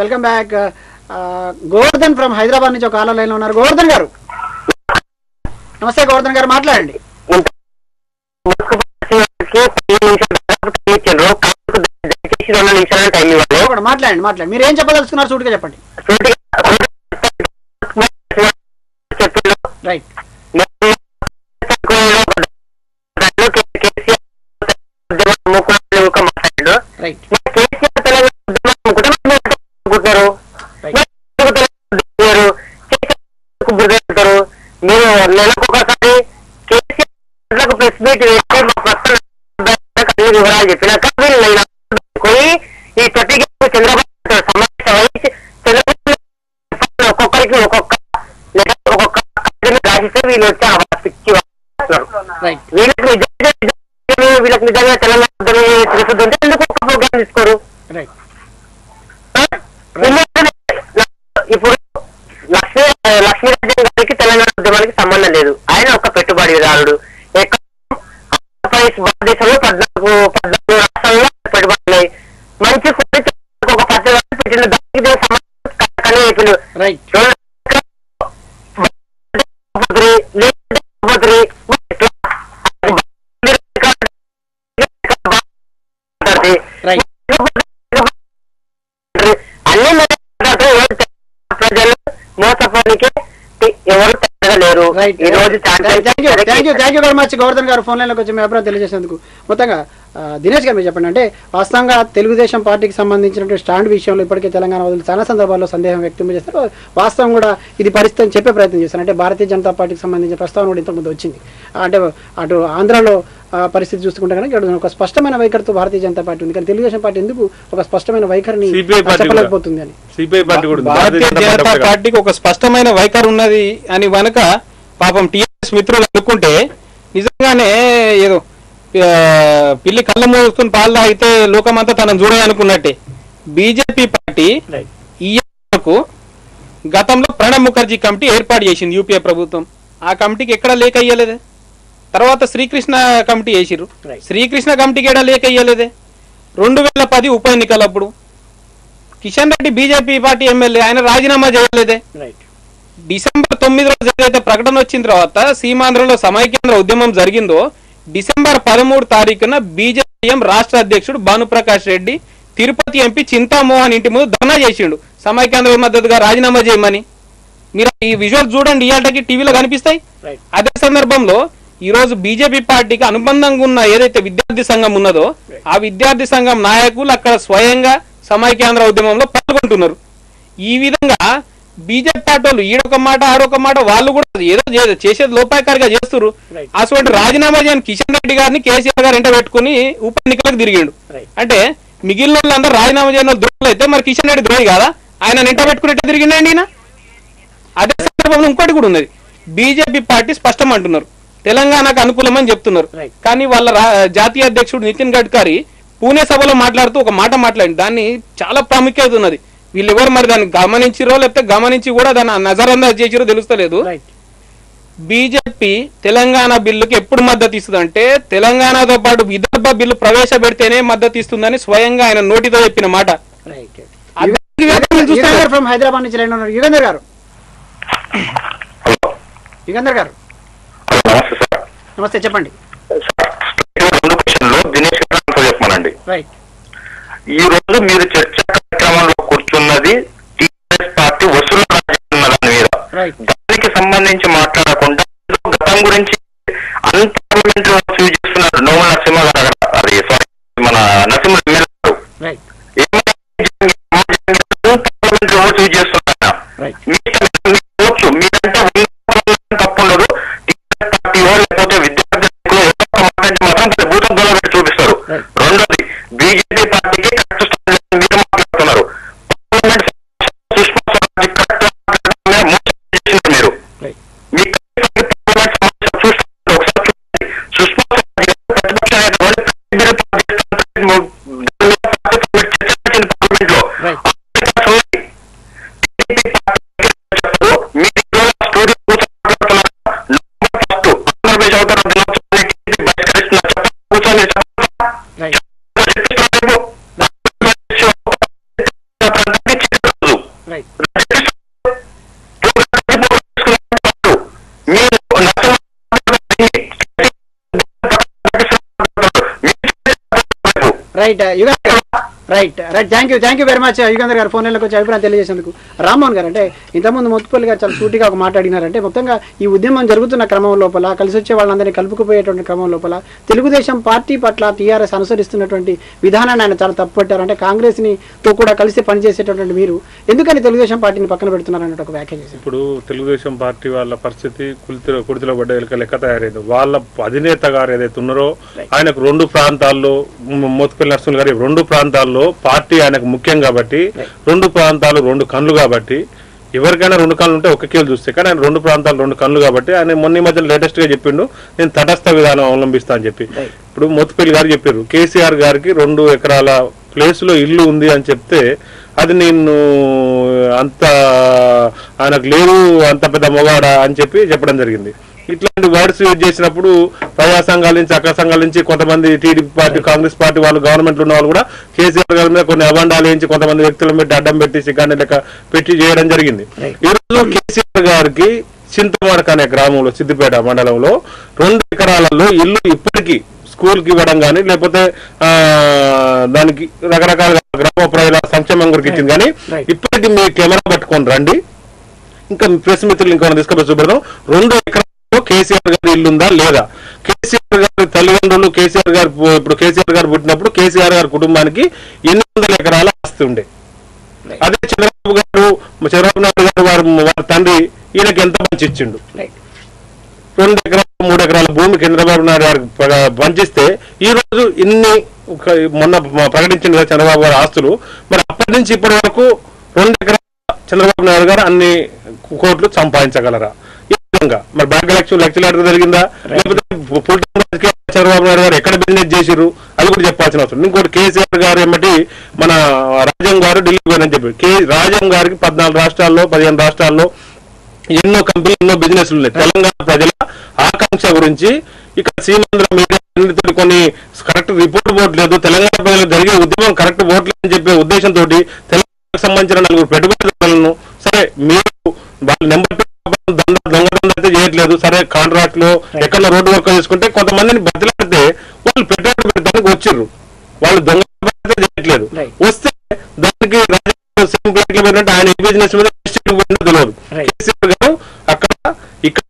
Welcome back. Govardhan from Hyderabad నుంచి ఒక caller line లో ఉన్నారు. గోవర్ధన్ గారు నమస్తే. గోవర్ధన్ గారు మాట్లాడండి. మాట్లాడండి. మీరు ఏం చెప్పదలుచుకున్నారు సూటిగా చెప్పండి. రైట్. రైట్. మీరు నెలకొకసారి కేసీఆర్ ప్రెస్ మీట్ వివరాలు చెప్పినాక ఈ ప్రతి చంద్రబాబు సమావేశమై చంద్రబాబు ఒక్కొక్కరికి ఒక్కొక్క రాసిస్తే వీళ్ళు వచ్చి వీళ్ళకి నిజంగా తెలంగాణ తెలుస్తుంటే ఎందుకు ఒక ప్రోగ్రామ్ తీసుకోరు? ఇప్పుడు లక్ష్మీరాజ్యం గారికి తెలంగాణ ఉద్యమానికి సంబంధం లేదు. ఆయన ఒక పెట్టుబడిదారుడు. భారతదేశంలో 14 రాష్ట్రాల్లో పెట్టుబడులు మంచి ఒక పద్ధతి పెట్టిన దానికి అన్ని ప్రజలు మోసపోనికి ఎవరు తగ్గలేరు. Thank you very much Govardhan గారు ఫోన్ లైన్లోకి వచ్చి మీ అభిప్రాయం తెలియజేసేందుకు. మొత్తంగా దినేష్ గారు మీరు చెప్పండి, అంటే వాస్తవంగా తెలుగుదేశం పార్టీకి సంబంధించినటువంటి స్టాండ్ విషయంలో ఇప్పటికే తెలంగాణ వదిలి చాలా సందర్భాల్లో సందేహం వ్యక్తం చేస్తారు. వాస్తవం కూడా ఇది పరిస్థితి చెప్పే ప్రయత్నం చేస్తారు. అంటే భారతీయ జనతా పార్టీకి సంబంధించిన ప్రస్తావన కూడా ఇంతకుముందు వచ్చింది. అంటే అటు ఆంధ్రాలో పరిస్థితి చూసుకుంటే కనుక ఒక స్పష్టమైన వైఖరితో భారతీయ జనతా పార్టీ ఉంది, కానీ తెలుగుదేశం పార్టీ ఎందుకు ఒక స్పష్టమైన వైఖరిని చెప్పలేకపోతుంది అని. భారతీయ జనతా పార్టీకి ఒక స్పష్టమైన వైఖరి ఉన్నది అని వెనక పాపం టీఆర్ఎస్ మిత్రులు అనుకుంటే నిజంగానే ఏదో పిల్లి కళ్ళ మూసుకుని పాలు తాగితే లోకమంతా తనను చూడాలనుకున్నట్టే. బీజేపీ పార్టీ ఈ గతంలో ప్రణబ్ ముఖర్జీ కమిటీ ఏర్పాటు చేసింది యూపీఏ ప్రభుత్వం. ఆ కమిటీకి ఎక్కడ లేఖ అయ్యలేదే. తర్వాత శ్రీకృష్ణ కమిటీ వేసిర్రు, శ్రీకృష్ణ కమిటీకి ఎక్కడ లేఖ అయ్యలేదే. 2010 ఉప ఎన్నికలప్పుడు Kishan Reddy BJP party MLA, ఆయన రాజీనామా చేయలేదే. డిసెంబర్ 9 రోజు ఏదైతే ప్రకటన వచ్చిన తర్వాత సీమాంధ్రలో సమైక్యాంధ్ర ఉద్యమం జరిగిందో డిసెంబర్ 13 తారీఖున బీజేపీ రాష్ట్ర అధ్యక్షుడు భానుప్రకాష్ రెడ్డి తిరుపతి ఎంపీ చింతామోహన్ ఇంటి ముందు ధర్నా చేసిండు సమైక్యాంధ్ర మద్దతుగా రాజీనామా చేయమని. మీరు ఈ విజువల్ చూడండి, ఇయాటకి టీవీలో కనిపిస్తాయి. అదే సందర్భంలో ఈ రోజు బీజేపీ పార్టీకి అనుబంధంగా ఉన్న ఏదైతే విద్యార్థి సంఘం ఉన్నదో ఆ విద్యార్థి సంఘం నాయకులు అక్కడ స్వయంగా సమైక్యాంధ్ర ఉద్యమంలో పాల్గొంటున్నారు. ఈ విధంగా బీజేపీ పార్టీ వాళ్ళు ఈడొక మాట ఆడొక మాట వాళ్ళు కూడా ఏదో చేసేది లోపాయకారిగా చేస్తున్నారు. అటువంటి రాజీనామా చేయని కిషన్ రెడ్డి గారిని కేసీఆర్ గారు ఎంట పెట్టుకుని ఉప ఎన్నికలకు తిరిగిండు. అంటే మిగిలిన వాళ్ళందరూ రాజీనామా చేయని ద్రోహులు అయితే మరి కిషన్ రెడ్డి ద్రోహి కాదా? ఆయన ఎంట పెట్టుకున్నట్టే తిరిగిండండి ఈయన. అదే సందర్భంలో ఇంకోటి కూడా ఉన్నది, బీజేపీ పార్టీ స్పష్టం అంటున్నారు తెలంగాణకు అనుకూలమని చెప్తున్నారు. కానీ వాళ్ళ జాతీయ అధ్యక్షుడు నితిన్ గడ్కరీ పూణే సభలో మాట్లాడుతూ ఒక మాట మాట్లాడి దాన్ని చాలా ప్రాముఖ్యత ఉన్నది. వీళ్ళు ఎవరు మరి దాన్ని గమనించిరో లేకపోతే గమనించి కూడా దాన్ని నజరందాజ్ చేసిరో తెలుస్తలేదు. బీజేపీ తెలంగాణ బిల్లుకి ఎప్పుడు మద్దతు ఇస్తుందంటే తెలంగాణతో పాటు విదర్భ బిల్లు ప్రవేశపెడితేనే మద్దతు ఇస్తుందని స్వయంగా ఆయన నోటితో చెప్పిన మాట. హైదరాబాద్ నుంచి యుగంధర్ గారు. యుగంధర్ గారు నమస్తే, చెప్పండి. చెప్పమనండి. ఈ రోజు మీరు చర్చా కార్యక్రమంలో కూర్చున్నది టీఆర్ఎస్ పార్టీ వసూలు దాని మీద, దానికి సంబంధించి మాట్లాడకుండా గతం గురించి అంత యూజ్ చేస్తున్నారు. నోమల నరసింహ గారు, అది సారీ మన నరసింహ ఎమ్మెల్యే యూజ్ చేస్తున్నారు. మీరంటే తప్పు ఉండదు. టీఆర్ఎస్ పార్టీలో లేకపోతే విద్యార్థులు మాత్రం భూతం దొరబెట్టి చూపిస్తారు. రెండోది బీజేపీ పార్టీకి కరెక్ట్ మీరు మాట్లాడుతున్నారు. సుష్మా స్వరాజ్ కరెక్ట్ మీరు ఒకసారి సుష్మా స్వరాజ్ ప్రతిపక్ష పార్లమెంట్ లో right thank you very much Yugandhar గారు ఫోన్ లైన్లోకి వచ్చి అభిప్రాయం తెలియజేసేందుకు. రామ్మోహన్ గారు, అంటే ఇంతకుముందు మొత్తుపల్లి గారు చాలా సూటిగా ఒక మాట అడిగినారంటే, మొత్తంగా ఈ ఉద్యమం జరుగుతున్న క్రమం లోపల, కలిసి వచ్చే వాళ్ళందరినీ కలుపుకుపోయేటువంటి క్రమం లోపల తెలుగుదేశం పార్టీ పట్ల టీఆర్ఎస్ అనుసరిస్తున్నటువంటి విధానాన్ని ఆయన చాలా తప్పుపట్టారు. అంటే కాంగ్రెస్ తో కూడా కలిసి పనిచేసేటటువంటి మీరు ఎందుకని తెలుగుదేశం పార్టీని పక్కన పెడుతున్నారన్నట్టు ఒక వ్యాఖ్య చేశారు. ఇప్పుడు తెలుగుదేశం పార్టీ వాళ్ళ పరిస్థితి కుడితిలో పడ్డ లెక్క తయారైంది. వాళ్ళ అధినేత గారు ఏదైతే ఉన్నారో ఆయనకు 2 ప్రాంతాల్లో, మోత్పల్లి నరసింహ గారి 2 ప్రాంతాల్లో పార్టీ ఆయనకు ముఖ్యం కాబట్టి, 2 ప్రాంతాలు 2 కళ్ళు కాబట్టి, ఎవరికైనా 2 కళ్ళు ఉంటే ఒక కేలు చూస్తే, కానీ ఆయన 2 ప్రాంతాలు 2 కళ్ళు కాబట్టి ఆయన మొన్న మధ్య లేటెస్ట్ గా చెప్పిండు నేను తటస్థ విధానం అవలంబిస్తా అని చెప్పి. ఇప్పుడు మోత్పల్లి గారు చెప్పారు కేసీఆర్ గారికి 2 ఎకరాల ప్లేస్ లో ఇల్లు ఉంది అని చెప్తే అది నేను అంత ఆయనకు లేదు, అంత పెద్ద మొగాడా అని చెప్పడం జరిగింది. ఇట్లాంటి వర్డ్స్ యూజ్ చేసినప్పుడు ప్రజా సంఘాల నుంచి, అక్క సంఘాల నుంచి కొంతమంది టీడీపీ పార్టీ, కాంగ్రెస్ పార్టీ వాళ్ళు, గవర్నమెంట్ ఉన్న వాళ్ళు కూడా కేసీఆర్ గారి మీద కొన్ని అబండాలు వేయించి కొంతమంది వ్యక్తుల మీద అడ్డం పెట్టి సిగ్గాన్ని లెక్క పెట్టి చేయడం జరిగింది. ఈ రోజు కేసీఆర్ గారికి చింతమాడక అనే గ్రామంలో, సిద్దిపేట మండలంలో 2 ఎకరాలలో ఇల్లు ఇప్పటికీ స్కూల్ కి ఇవ్వడం కానీ, లేకపోతే దానికి రకరకాల గ్రామ ప్రజల సంక్షేమం గురించి ఇచ్చింది. కానీ ఇప్పటికీ మీ కెమెరా పట్టుకొని రండి, ఇంకా ప్రెస్ మిత్రులు ఇంకా తీసుకొని చూపెడదాం. 2 ఎకరాల్లో కేసీఆర్ గారి ఇల్లుందా లేదా? కేసీఆర్ గారి తల్లిదండ్రులు, కేసీఆర్ గారు ఇప్పుడు కేసీఆర్ గారు పుట్టినప్పుడు కేసీఆర్ గారి కుటుంబానికి 800 ఎకరాల ఆస్తి ఉండే. అదే చంద్రబాబు నాయుడు గారు వారి తండ్రి ఈయనకి ఎంత మంచి ఇచ్చిండు? 2 ఎకరాలు 3 ఎకరాల భూమి చంద్రబాబు నాయుడు గారికి పంచిస్తే ఈ రోజు ఇన్ని మొన్న ప్రకటించిన చంద్రబాబు గారి ఆస్తులు, మరి అప్పటి నుంచి ఇప్పటి వరకు 2 ఎకరాల చంద్రబాబు నాయుడు గారు అన్ని కోట్లు సంపాదించగలరా? ఈ విధంగా మరి బ్యాంక్ లెక్చర్ జరిగిందా? లేకపోతే చంద్రబాబు నాయుడు గారు ఎక్కడ బిజినెస్ చేసిర్రు అది కూడా చెప్పాల్సిన అవసరం. ఇంకోటి కేసీఆర్ గారు ఏమిటి మన రాజం గారు ఢిల్లీ పోయినని చెప్పి, రాజం గారికి 14 రాష్ట్రాల్లో 15 రాష్ట్రాల్లో ఎన్నో కంపెనీలు, ఎన్నో బిజినెస్లు ఉన్నాయి. తెలంగాణ ప్రజల ఆకాంక్ష గురించి ఇక్కడ సీమాంధ్ర మీడియా కొన్ని కరెక్ట్ రిపోర్ట్ పోవట్లేదు, తెలంగాణ ప్రజలకు జరిగే ఉద్యమం కరెక్ట్ పోవట్లేదు అని చెప్పే ఉద్దేశంతో తెలంగాణకు సంబంధించిన 4 పెట్టుబడులను సరే మీరు వాళ్ళ నెంబర్ దొంగ అయితే చేయట్లేదు, సరే కాంట్రాక్ట్ లో ఎక్కడ రోడ్డు వర్క్ చేసుకుంటే కొంతమందిని బదిలాడితే వాళ్ళు పెట్టుబడి పెట్టడానికి వచ్చిర్రు, వాళ్ళు దొంగ చేయట్లేదు. వస్తే దానికి ఆయన ఈ బిజినెస్ మీద తెలియదు. కేసీఆర్ గారు అక్కడ ఇక్కడ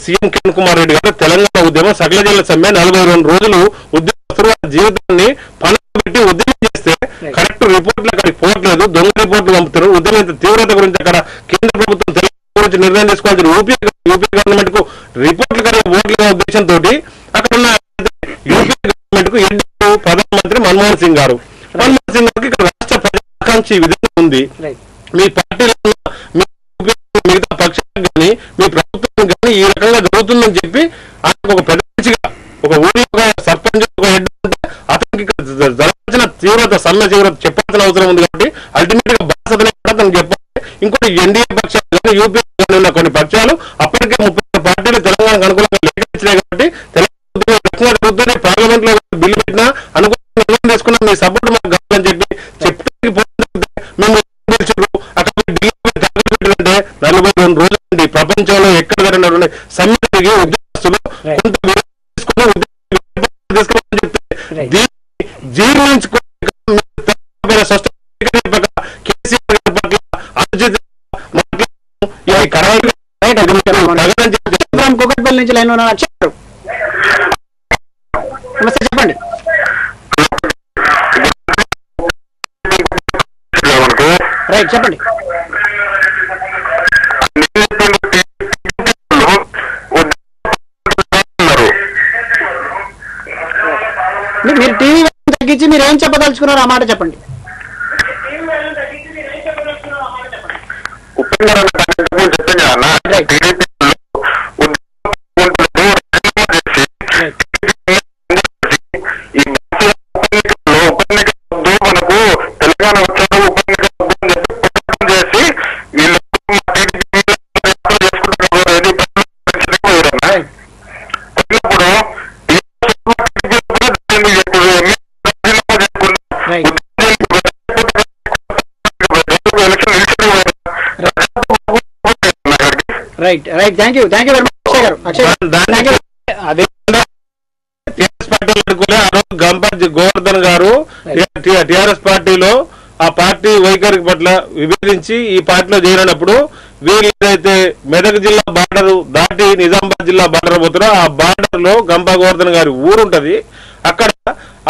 సీఎం కిరణ్ కుమార్ రెడ్డి గారు తెలంగాణ ఉద్యమం సకల జిల్లా సమ్మె 42 రోజులు ఉద్యమస్తులు జీవితాన్ని పనులు పెట్టి ఉద్యమం చేస్తే కరెక్ట్ రిపోర్ట్లు అక్కడికి పోవట్లేదు, దొంగ రిపోర్ట్లు పంపుతారు. ఉద్యమం తీవ్రత గురించి అక్కడ కేంద్ర ప్రభుత్వం తెలంగాణ గురించి నిర్ణయం తీసుకోవాల్సిన యూపీ గవర్నమెంట్ కు రిపోర్ట్లు కలిగి ఓట్ల ఉద్దేశంతో అక్కడ ఉన్న యూపీ గవర్నమెంట్ కు ప్రధానమంత్రి మన్మోహన్ సింగ్ గారు గారికి ఇక్కడ రాష్ట్ర ప్రజాకాంక్ష ఈ విధంగా ఉంది. మీ పార్టీలో మిగతా పక్షాలకు కానీ మీ ప్రభుత్వం కానీ ఈ రకంగా జరుగుతుందని చెప్పి ఆయనకు ఒక ప్రతిగా ఒక ఊరిలో సర్పంచ్ ఒక హెడ్ ఉంటే అతనికి జరగాల్సిన తీవ్రత సమ్మె తీవ్రత చెప్పాల్సిన అవసరం ఉంది. కాబట్టి అల్టిమేట్ గా బాధ్యతనే తనకు చెప్పాలి. ఇంకోటి ఎన్డీఏ పక్షాలు కానీ యూపీ ఉన్న కొన్ని పక్షాలు అప్పటికే 30 పార్టీలు తెలంగాణకు అనుకూలంగా లేఖించినాయి. కాబట్టి తెలంగాణ పార్లమెంట్ లో బిల్లు పెట్టినా అనుకూలంగా నిర్ణయం తీసుకున్నా మీ సపోర్ట్ మాకు కావాలని చెప్పి చెప్పడానికి మేము అక్కడ ఢిల్లీ పెట్టాలంటే 42 రోజులు అండి. ప్రపంచంలో ఎక్కడ జరిగినటువంటి సమ్మె జరిగి ఉద్యోగస్తులు కొంత తీసుకోవాలని చెప్తే దీన్ని జీర్ణించుకునే కేసీఆర్ పట్ల కుకట్పల్లి నుంచి లైన్ చెప్పారు. నమస్తే, చెప్పండి. రైట్, చెప్పండి. మీరు టీవీ తగ్గించి మీరు ఏం చెప్పదలుచుకున్నారు ఆ మాట చెప్పండి. Right thank you very much Akshay గారు. అదే పార్టీ అడ్డుకోలే. ఆ రోజు గంప గోవర్ధన్ గారు టిఆర్ఎస్ పార్టీలో ఆ పార్టీ వైఖరి పట్ల విభేదించి ఈ పార్టీలో చేరినప్పుడు వీళ్ళు ఏదైతే మెదక్ జిల్లా బార్డర్ దాటి నిజామాబాద్ జిల్లా బార్డర్ పోతారో ఆ బార్డర్ లో గంప గోవర్ధన్ గారి ఊరుంటది. అక్కడ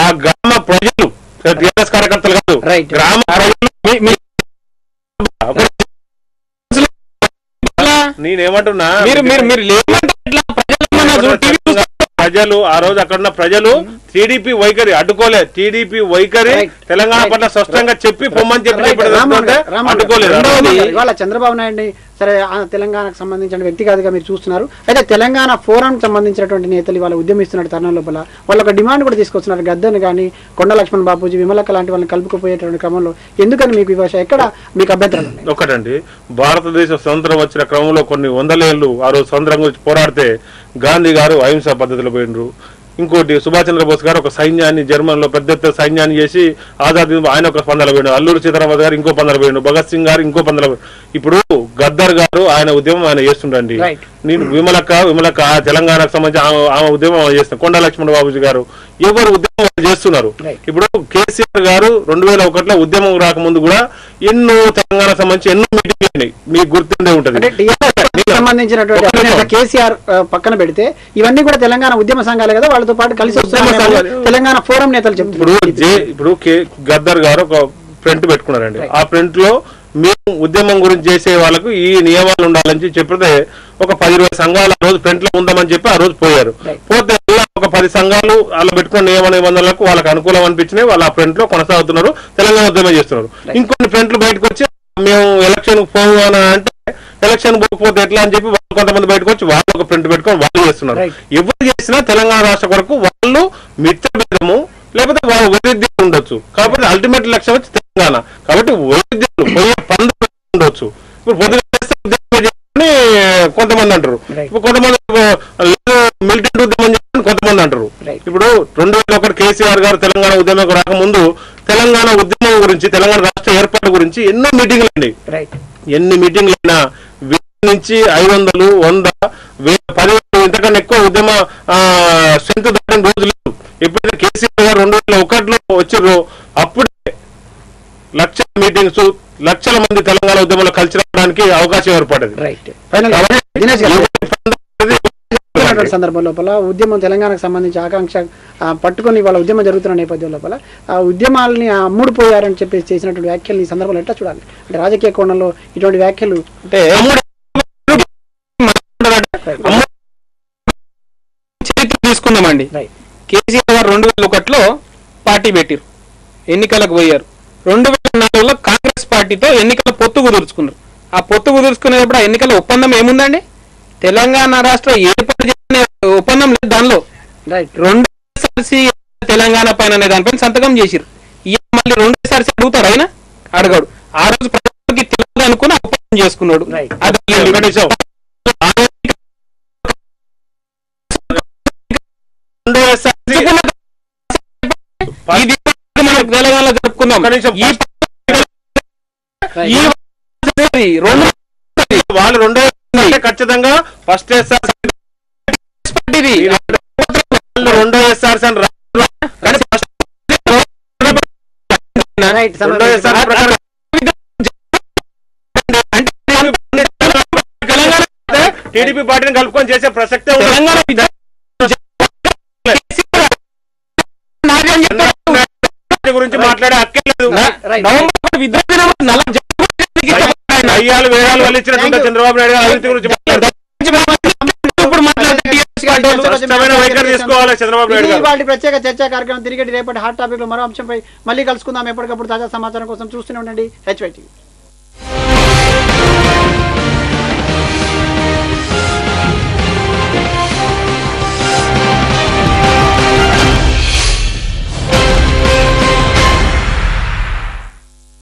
ఆ గ్రామ ప్రజలు టిఆర్ఎస్ కార్యకర్తలు కాదు, గ్రామ ప్రజలు నేనేమంటున్నా ప్రజలు ఆ రోజు అక్కడున్న ప్రజలు టీడీపీ వైఖరి అడ్డుకోలే. టీడీపీ వైఖరి తెలంగాణ పట్ల స్పష్టంగా చెప్పి పొమ్మని చెప్పి అడ్డుకోలేదు. ఇవాళ చంద్రబాబు నాయుడిని సరే తెలంగాణకు సంబంధించిన వ్యక్తి కాదుగా మీరు చూస్తున్నారు. అయితే తెలంగాణ ఫోరం సంబంధించినటువంటి నేతలు ఇవాళ ఉద్యమిస్తున్న తరుణం లోపల వాళ్ళు ఒక డిమాండ్ కూడా తీసుకొస్తున్నారు. గద్దెని కానీ కొండ లక్ష్మణ్ బాపూజీ విమలక్క లాంటి వాళ్ళని కలుపుకుపోయేటువంటి క్రమంలో ఎందుకని మీకు ఈ భాష ఎక్కడ మీకు అభ్యంతరాలు? ఒకటండి, భారతదేశ స్వతంత్రం వచ్చిన క్రమంలో కొన్ని వందల ఏళ్ళు ఆ రోజు స్వతంత్రం గురించి పోరాడితే గాంధీ గారు అహింసా పద్ధతిలో పోయినరు. ఇంకోటి సుభాష్ చంద్రబోస్ గారు ఒక సైన్యాన్ని జర్మన్లో పెద్ద ఎత్తున సైన్యాన్ని చేసి ఆజాదీ ఆయన ఒక పందల పోయినాడు. అల్లూరి సీతారామరాజు గారు ఇంకో పందల పోయినాడు. భగత్ సింగ్ గారు ఇంకో పందల. ఇప్పుడు గద్దర్ గారు ఆయన ఉద్యమం ఆయన చేస్తుండండి. నేను విమలక్క తెలంగాణకు సంబంధించి ఆమె ఉద్యమం చేస్తున్నారు. కొండ లక్ష్మణ్ బాబుజీ గారు ఎవరు ఉద్యమం చేస్తున్నారు. ఇప్పుడు కేసీఆర్ గారు 2001లో ఉద్యమం రాకముందు కూడా ఎన్నో తెలంగాణ సంబంధించి ఎన్నో మీటింగ్లు అయినాయి, మీకు గుర్తుండే ఉంటుంది. సంబంధించినటువంటి కేసీఆర్ పక్కన పెడితే ఇవన్నీ కూడా తెలంగాణ ఉద్యమ సంఘాలే కదా, వాళ్ళతో పాటు కలిసి తెలంగాణ ఫోరం నేతలు చెప్తున్నారు. ఇప్పుడు గద్దర్ గారు ఒక ఫ్రంట్ పెట్టుకున్నారండి. ఆ ఫ్రంట్ లో మేము ఉద్యమం గురించి చేసే వాళ్ళకు ఈ నియమాలు ఉండాలని చెప్పితే ఒక 10-20 సంఘాలు ఆ రోజు ఫ్రంట్ లో ఉందామని చెప్పి ఆ రోజు పోయారు. పోతే ఒక 10 సంఘాలు అలా పెట్టుకున్న నియమ నిబంధనలకు వాళ్ళకి అనుకూలం అనిపించినాయి. వాళ్ళు ఆ ఫ్రంట్ లో కొనసాగుతున్నారు, తెలంగాణ ఉద్యమం చేస్తున్నారు. ఇంకొన్ని ఫ్రంట్లు బయటకు వచ్చి మేము ఎలక్షన్ పోవు అని అంటే ఎలక్షన్ పోకపోతే ఎట్లా అని చెప్పి వాళ్ళు కొంతమంది బయటకు వచ్చి వాళ్ళు ఒక ఫ్రంట్ పెట్టుకొని వాళ్ళు చేస్తున్నారు. ఎవరు చేసినా తెలంగాణ రాష్ట్ర కొరకు వాళ్ళు మిత్రభేదము లేకపోతే వాళ్ళు వైవిధ్యం ఉండొచ్చు. కాబట్టి అల్టిమేట్ లక్ష్యం వచ్చి తెలంగాణ. కాబట్టి వైవిధ్యాలు పోయే పండుగ ఉండొచ్చు. ఇప్పుడు పొద్దున కొంతమంది అంటారు, ఇప్పుడు కొంతమంది మిలిటెంట్ ఉద్యమం చెప్పని కొంతమంది అంటారు. ఇప్పుడు 2001 కేసీఆర్ గారు తెలంగాణ ఉద్యమం రాకముందు తెలంగాణ ఉద్యమం గురించి తెలంగాణ రాష్ట్ర ఏర్పాటు గురించి ఎన్నో మీటింగ్లు అండి. ఎన్ని మీటింగ్లు అయినా 1000 నుంచి 500, 100, 10,000 ఇంతకన్నా ఎక్కువ ఉద్యమ స్ట్రెంత్ దాటిన రోజు లేదు. ఎప్పుడైతే కేసీఆర్ గారు 2001లో వచ్చారో అప్పుడే లక్షల మీటింగ్స్, లక్షల మంది తెలంగాణ ఉద్యమంలో కలిసి రావడానికి అవకాశం ఏర్పడింది. సందర్భం లోపల ఉద్యమం తెలంగాణకు సంబంధించి ఆకాంక్ష పట్టుకొని వాళ్ళ ఉద్యమం జరుగుతున్న నేపథ్యం లోపల ఆ ఉద్యమాలని అమ్ముడుపోయారని చెప్పేసి చేసినటువంటి వ్యాఖ్యలు ఈ సందర్భంలో ఎట్లా చూడాలి? అంటే రాజకీయ కోణంలో ఇటువంటి వ్యాఖ్యలు అంటే తీసుకుందామండి. కేసీఆర్ గారు 2001లో పార్టీ పెట్టారు, ఎన్నికలకు పోయారు. 2004లో కాంగ్రెస్ పార్టీతో ఎన్నికల పొత్తు కుదుర్చుకున్నారు. ఆ పొత్తు కుదుర్చుకునేటప్పుడు ఆ ఎన్నికల ఒప్పందం ఏముందండి? తెలంగాణ రాష్ట్ర ఏర్పాటు చేసిన ఒప్పందం లేదు దానిలో. 2 తెలంగాణ పైన అనే దానిపైన సంతకం చేసిరు. మళ్ళీ 2 అడుగుతాడు ఆయన? అడగాడు. ఆ రోజు ప్రజలకి తెలియదు అనుకుని ఒప్పందం చేసుకున్నాడు. తెలంగాణ జరుపుకుందాం. వాళ్ళు 2 ఖచ్చితంగా ఫస్ట్ ఎస్ఆర్ 2 ఎస్ఆర్ టీడీపీ పార్టీని కలుపుకొని చేసే ప్రసక్తే గురించి మాట్లాడే హక్కేలేదు. అయ్యాలు వేయాలు వాళ్ళు ఇచ్చినట్టు చంద్రబాబు నాయుడు అభివృద్ధి గురించి వాటి ప్రత్యేక చర్చా కార్యక్రమం తిరిగి రేపటి హాట్ టాపిక్ లో మరో అంశంపై మళ్ళీ కలుసుకుందాం. ఎప్పటికప్పుడు తాజా సమాచారం కోసం చూస్తూనే ఉండండి HY TV.